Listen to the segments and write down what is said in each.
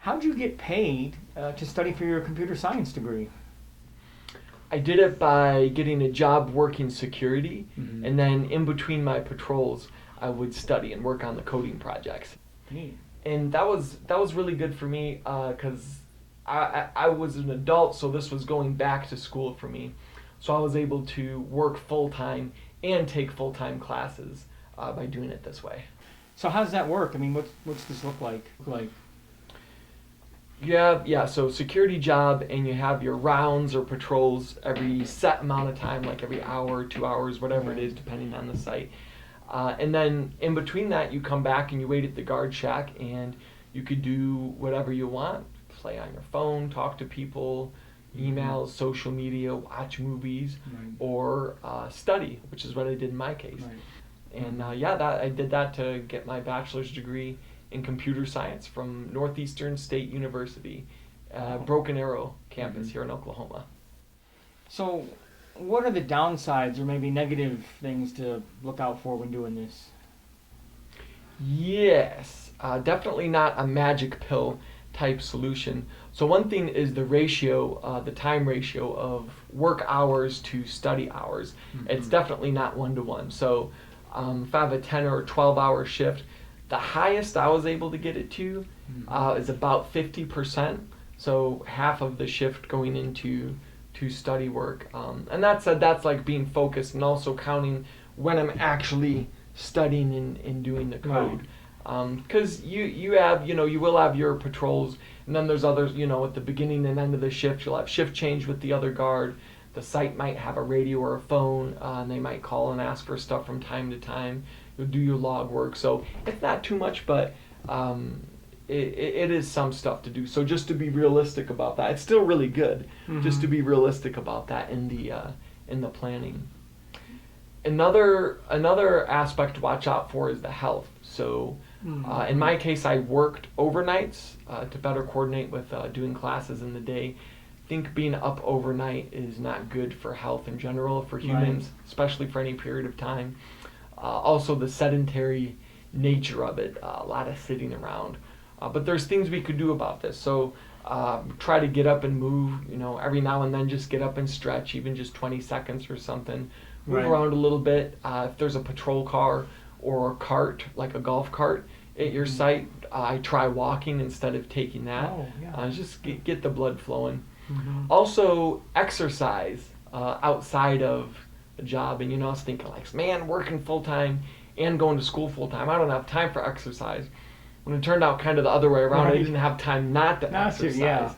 how'd you get paid to study for your computer science degree? I did it by getting a job working security, Mm-hmm. and then in between my patrols, I would study and work on the coding projects. Neat. And that was really good for me because I was an adult, so this was going back to school for me. So I was able to work full time and take full time classes by doing it this way. So how does that work? I mean, what's this look like? Yeah. So security job, and you have your rounds or patrols every set amount of time, like every hour, 2 hours, whatever it is, depending on the site. And then in between that, you come back and you wait at the guard shack, and you could do whatever you want. Play on your phone, talk to people, emails, social media, watch movies, Right. or study, which is what I did in my case. Right. And I did that to get my bachelor's degree in computer science from Northeastern State University, Broken Arrow campus here in Oklahoma. So, what are the downsides or maybe negative things to look out for when doing this? Yes, definitely not a magic pill type solution. So one thing is the ratio, the time ratio of work hours to study hours. Mm-hmm. It's definitely not 1-to-1. So if I have a 10 or 12 hour shift, the highest I was able to get it to is about 50%. So half of the shift going into study work. And that said, that's like being focused and also counting when I'm actually studying and doing the code. Because you have, you will have your patrols, and then there's others, at the beginning and end of the shift, you'll have shift change with the other guard. The site might have a radio or a phone, and they might call and ask for stuff from time to time. You'll do your log work. So it's not too much, but it is some stuff to do. So just to be realistic about that, it's still really good. Just to be realistic about that in the planning. Another aspect to watch out for is the health. So in my case, I worked overnights to better coordinate with doing classes in the day. I think being up overnight is not good for health in general for humans, especially for any period of time. Also the sedentary nature of it, a lot of sitting around. But there's things we could do about this. So try to get up and move, every now and then just get up and stretch, even just 20 seconds or something. Move around a little bit. If there's a patrol car or a cart, like a golf cart at your site, I try walking instead of taking that. Just get the blood flowing. Also exercise outside of a job. And I was thinking like, man, working full-time and going to school full-time, I don't have time for exercise. When it turned out kind of the other way around, I didn't have time not to exercise.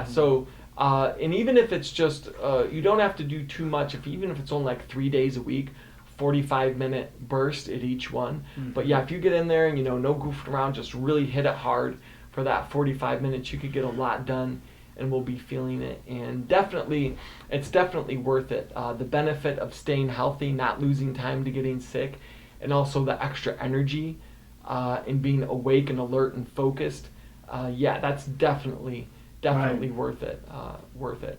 So and even if it's just you don't have to do too much, even if it's only like 3 days a week, 45-minute burst at each one. But if you get in there and no goofing around, just really hit it hard for that 45 minutes, you could get a lot done and we'll be feeling it. And it's definitely worth it. The benefit of staying healthy, not losing time to getting sick, and also the extra energy and being awake and alert and focused. That's definitely worth it.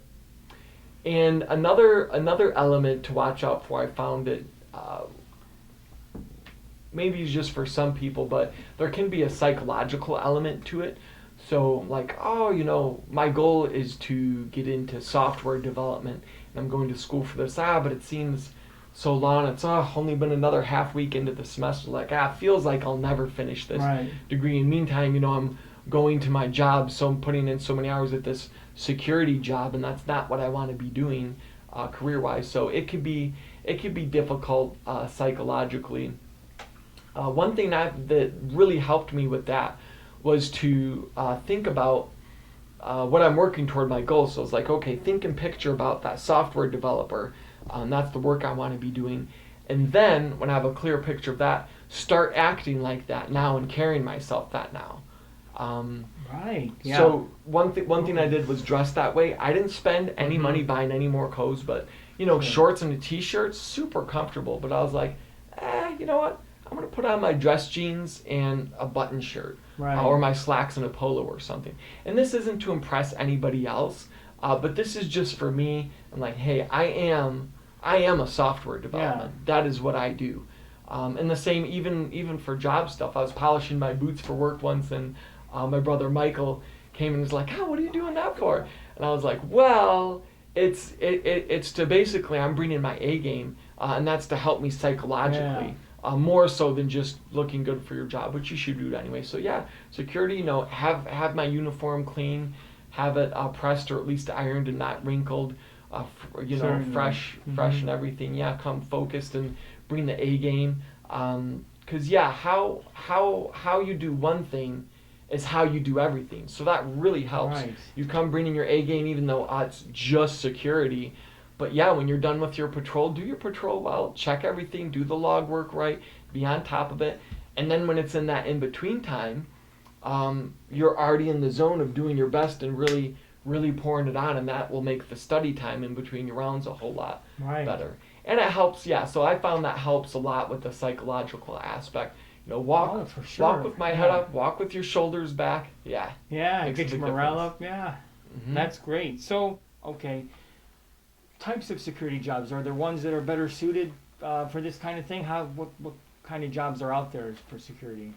And another element to watch out for, I found it maybe it's just for some people, but there can be a psychological element to it. So like, my goal is to get into software development and I'm going to school for this, but it seems so long, it's only been another half week into the semester, like it feels like I'll never finish this degree. In the meantime, I'm going to my job, so I'm putting in so many hours at this security job, and that's not what I want to be doing career-wise. So it could be difficult psychologically. One thing that really helped me with that was to think about what I'm working toward my goals. So it's like, okay, think and picture about that software developer. That's the work I want to be doing. And then when I have a clear picture of that, start acting like that now and carrying myself that now. So one thing I did was dress that way. I didn't spend any money buying any more clothes, but shorts and a t-shirt, super comfortable. But I was like, you know what? I'm gonna put on my dress jeans and a button shirt, or my slacks and a polo or something. And this isn't to impress anybody else, but this is just for me. I'm like, hey, I am a software development. That is what I do. And the same even for job stuff. I was polishing my boots for work once, and my brother Michael, came and was like, "Oh, what are you doing that for?" And I was like, "Well, it's to basically I'm bringing my A game, and that's to help me psychologically." More so than just looking good for your job, which you should do anyway. So yeah, security, have my uniform clean, have it pressed or at least ironed and not wrinkled, Certainly. fresh Mhm. and everything. Yeah, come focused and bring the A game. Cause yeah, how you do one thing is how you do everything. So that really helps. Right. You come bringing your A game, even though it's just security. But yeah, when you're done with your patrol, do your patrol well, check everything, do the log work right, be on top of it. And then when it's in that in between time, you're already in the zone of doing your best and really, really pouring it on, and that will make the study time in between your rounds a whole lot Right. better. And it helps, yeah. So I found that helps a lot with the psychological aspect. Walk, Oh, for sure. walk with my head up, walk with your shoulders back. Yeah, Yeah, makes a get your big morale difference. up. Yeah, Hmm. that's great. So, okay, types of security jobs. Are there ones that are better suited for this kind of thing? What kind of jobs are out there for security?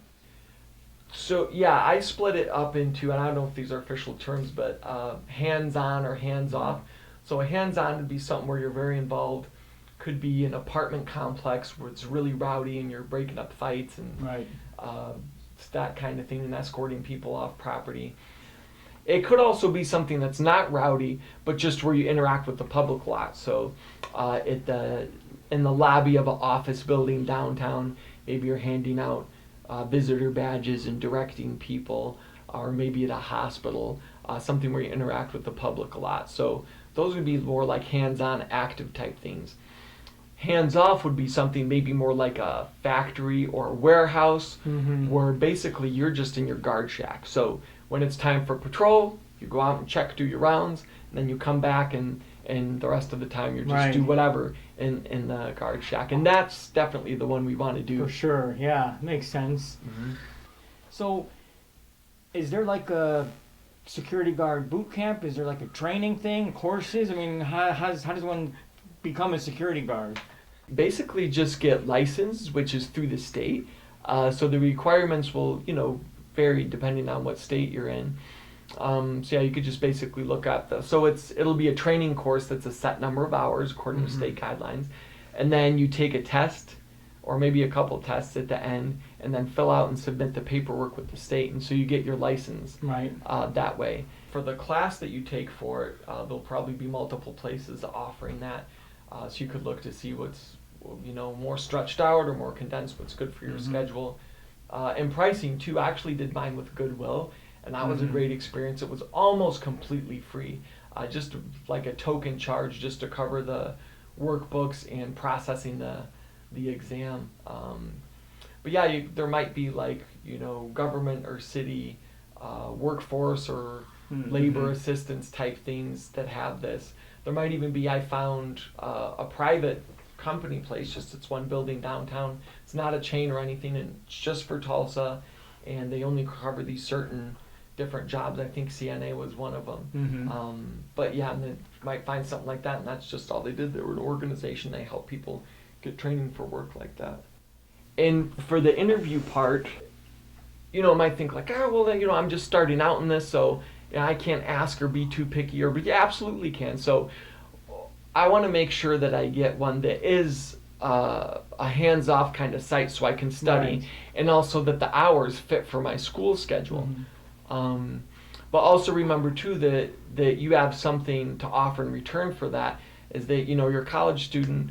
So yeah, I split it up into, and I don't know if these are official terms, but hands-on or hands-off. So a hands-on would be something where you're very involved. Could be an apartment complex where it's really rowdy and you're breaking up fights and Right. uh, it's that kind of thing and escorting people off property. It could also be something that's not rowdy, but just where you interact with the public a lot. So, in the lobby of an office building downtown, maybe you're handing out visitor badges and directing people, or maybe at a hospital, something where you interact with the public a lot. So those would be more like hands-on, active type things. Hands-off would be something maybe more like a factory or a warehouse, Mm-hmm. where basically you're just in your guard shack. So when it's time for patrol, you go out and check, do your rounds, and then you come back and the rest of the time you just Right. do whatever in the guard shack. And that's definitely the one we want to do. For sure. Yeah, makes sense. Mhm. So, is there like a security guard boot camp? Is there like a training thing, courses? I mean, how does one become a security guard? Basically just get licensed, which is through the state. So the requirements will, vary depending on what state you're in. So yeah, you could just basically look at so it'll be a training course that's a set number of hours according to Mhm. state guidelines, and then you take a test, or maybe a couple tests at the end, and then fill out and submit the paperwork with the state, and so you get your license Right. that way. For the class that you take for it, there'll probably be multiple places offering that, so you could look to see what's more stretched out or more condensed, what's good for your Mhm. schedule. And pricing too. I actually did mine with Goodwill, and that was a Mhm. great experience. It was almost completely free, just like a token charge just to cover the workbooks and processing the exam. But yeah, there might be like government or city workforce or Mhm. labor assistance type things that have this. There might even be, I found a private company place, just it's one building downtown. It's not a chain or anything, and it's just for Tulsa, and they only cover these certain different jobs. I think CNA was one of them. Mhm. But yeah, and then you might find something like that, and that's just all they did. They were an organization. They help people get training for work like that. And for the interview part, might think like, well, then, I'm just starting out in this, so I can't ask or be too picky, but you absolutely can. So I want to make sure that I get one that is a hands-off kind of site so I can study, Right. and also that the hours fit for my school schedule. Mhm. But also remember too that you have something to offer in return for that. Is that you're a college student,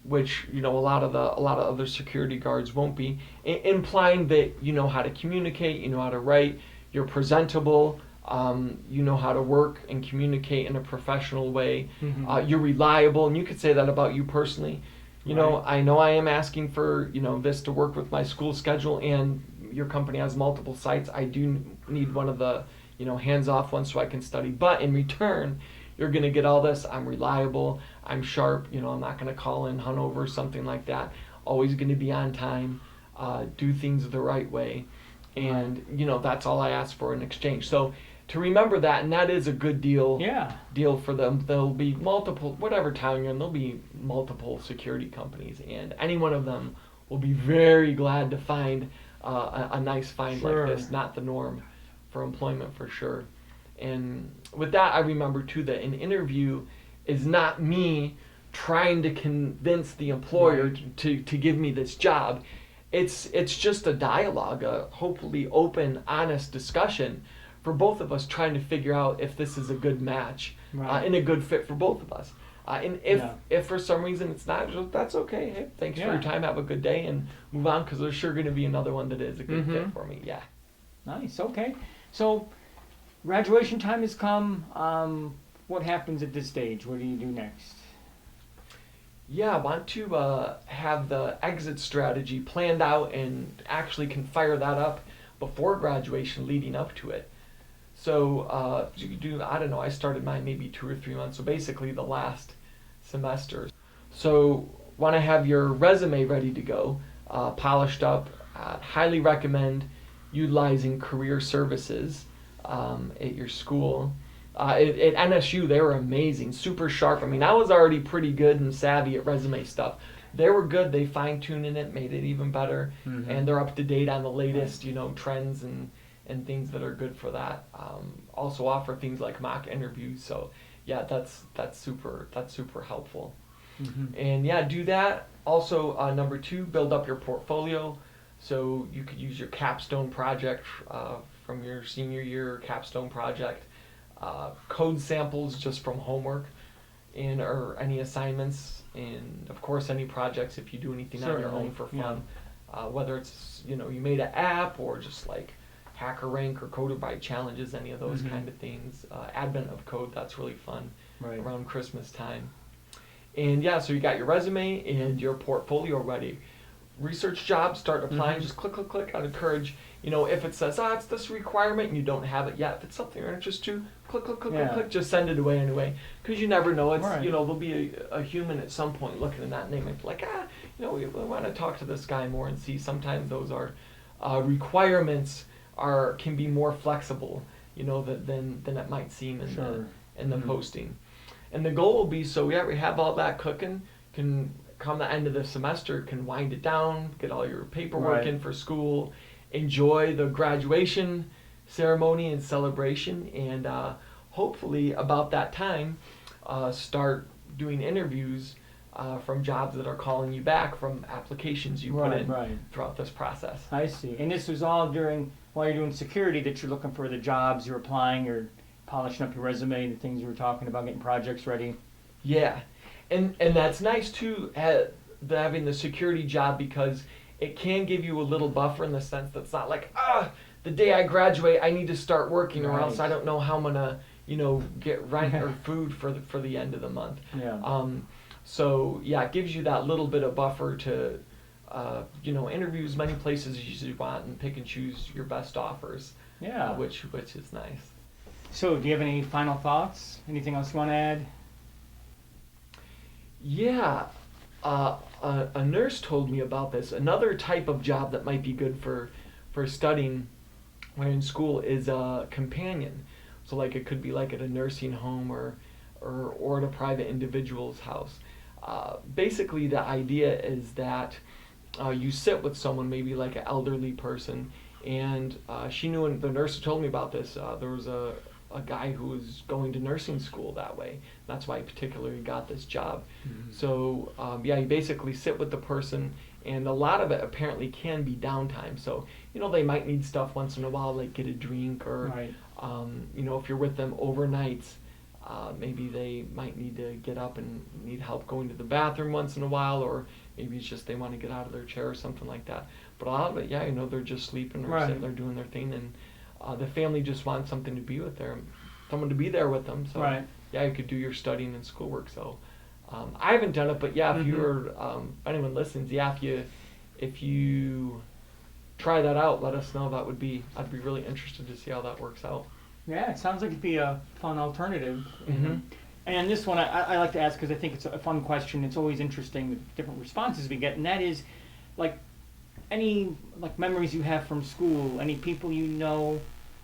which a lot of other security guards won't be, implying that you know how to communicate, you know how to write, you're presentable. You know how to work and communicate in a professional way. Mhm. You're reliable, and you could say that about you personally. Right. I know I am asking for this to work with my school schedule, and your company has multiple sites. I do need one of the hands-off ones so I can study. But in return, you're gonna get all this. I'm reliable. I'm sharp. I'm not gonna call in hungover, something like that. Always gonna be on time. Do things the right way, and that's all I ask for in exchange. So to remember that, and that is a good Yeah. deal for them. There'll be multiple, whatever town you're in, there'll be multiple security companies, and any one of them will be very glad to find a nice find Sure. like this, not the norm. for employment for sure. And with that, I remember too that an interview is not me trying to convince the employer Right. to give me this job. It's just a dialogue, a hopefully open, honest discussion for both of us trying to figure out if this is a good match Right. and a good fit for both of us. And if Yeah. if for some reason it's not, that's okay. Hey, thanks for your Yeah. time. Have a good day and move on because there's sure going to be another one that is a good fit Mhm. for me. Yeah. Nice. Okay. So graduation time has come. What happens at this stage? What do you do next? Yeah, I want to have the exit strategy planned out and actually can fire that up before graduation leading up to it. So you could do, I don't know, I started mine maybe 2 or 3 months, so basically the last semester. So want to have your resume ready to go, polished up. Highly recommend utilizing career services at your school. At NSU, they were amazing, super sharp. I mean, I was already pretty good and savvy at resume stuff. They were good. They fine-tuned it, made it even better, and they're up to date on the latest, trends and things that are good for that. Also offer things like mock interviews. So yeah, that's super helpful. Mm-hmm. And yeah, do that. Also, number 2, build up your portfolio. So you could use your capstone project from your senior year capstone project, code samples just from homework, and or any assignments, and of course any projects if you do anything on your Certainly, own for yeah. fun. Whether it's you made an app or just like HackerRank or Coderbyte challenges, any of those Mhm. kind of things. Advent of Code, that's really fun Right. around Christmas time. And yeah, so you got your resume and your portfolio ready. Research jobs, start applying, Mhm. just click, click, click. I'd encourage, if it says, it's this requirement and you don't have it yet, if it's something you're interested to, click, click, click, Yeah. click, click, just send it away anyway. Because you never know, it's, Right. there'll be a human at some point looking at that name and be like, we want to talk to this guy more and see. Sometimes those are requirements can be more flexible, than it might seem in Sure. the Mhm. posting. And the goal will be, so we have all that cooking, can come the end of the semester, can wind it down, get all your paperwork Right. in for school, enjoy the graduation ceremony and celebration, and hopefully about that time, start doing interviews from jobs that are calling you back from applications you put Right, in right. throughout this process. I see. And this was all while you're doing security that you're looking for the jobs, you're applying, you're polishing up your resume, the things you were talking about, getting projects ready. Yeah, and that's nice too, having the security job, because it can give you a little buffer in the sense that it's not like, the day I graduate I need to start working or else Right. I don't know how I'm gonna get rent or food for the end of the month. Yeah. So yeah, it gives you that little bit of buffer to interview as many places as you want and pick and choose your best offers, Yeah. which is nice. So, do you have any final thoughts? Anything else you want to add? Yeah, a nurse told me about this. Another type of job that might be good for studying when in school is a companion. So like it could be like at a nursing home or at a private individual's house. Basically, the idea is that you sit with someone, maybe like an elderly person, and she knew, and the nurse told me about this. There was a guy who was going to nursing school that way. That's why he particularly got this job. Mhm. So you basically sit with the person, and a lot of it apparently can be downtime. So they might need stuff once in a while, like get a drink, or Right. if you're with them overnight, maybe they might need to get up and need help going to the bathroom once in a while, or maybe it's just they want to get out of their chair or something like that. But a lot of it, they're just sleeping or Right. sitting there doing their thing, and the family just wants something to be with someone to be there with them. So Right. you could do your studying and schoolwork. So I haven't done it, but if you're if anyone listens, if you try that out, let us know. I'd be really interested to see how that works out. Yeah, it sounds like it'd be a fun alternative. Mhm. And this one I like to ask because I think it's a fun question. It's always interesting, the different responses we get, and that is, like, any memories you have from school, any people you know,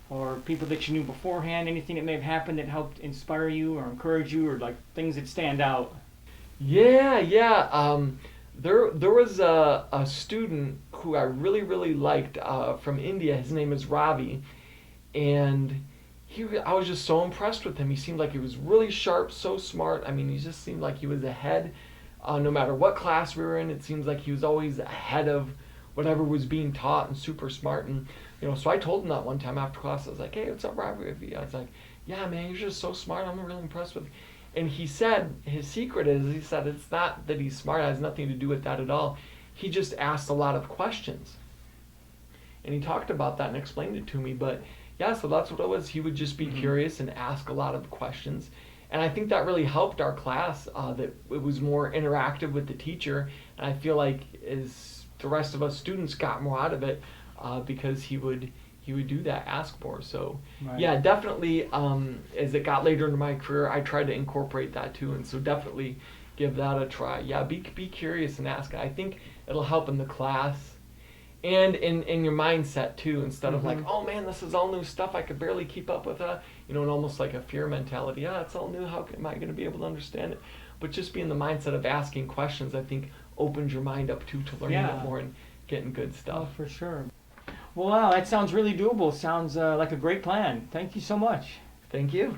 or people that you knew beforehand, anything that may have happened that helped inspire you or encourage you, or like things that stand out. Yeah. There was a student who I really liked from India. His name is Ravi, and I was just so impressed with him. He seemed like he was really sharp, so smart. I mean, he just seemed like he was ahead. No matter what class we were in, it seems like he was always ahead of whatever was being taught and super smart. And so I told him that one time after class. I was like, "Hey, what's up, Ravi?" I was like, "Yeah, man, you're just so smart. I'm really impressed with you." And he said his secret is, he said it's not that he's smart. It has nothing to do with that at all. He just asked a lot of questions. And he talked about that and explained it to me. But yeah, so that's what it was. He would just be curious and ask a lot of questions. And I think that really helped our class, that it was more interactive with the teacher. And I feel like as the rest of us students got more out of it, because he would do that, ask more. So Right. yeah, definitely, as it got later into my career, I tried to incorporate that too. And so definitely give that a try. Yeah, be curious and ask. I think it'll help in the class and in your mindset too, instead of like, oh man, this is all new stuff, I could barely keep up with it, and almost like a fear mentality. Yeah, it's all new, am I going to be able to understand it? But just be in the mindset of asking questions, I think opens your mind up too to learning Yeah. it more and getting good Oh, stuff. for sure. Well, wow, that sounds really doable. Sounds like a great plan. Thank you so much. Thank you.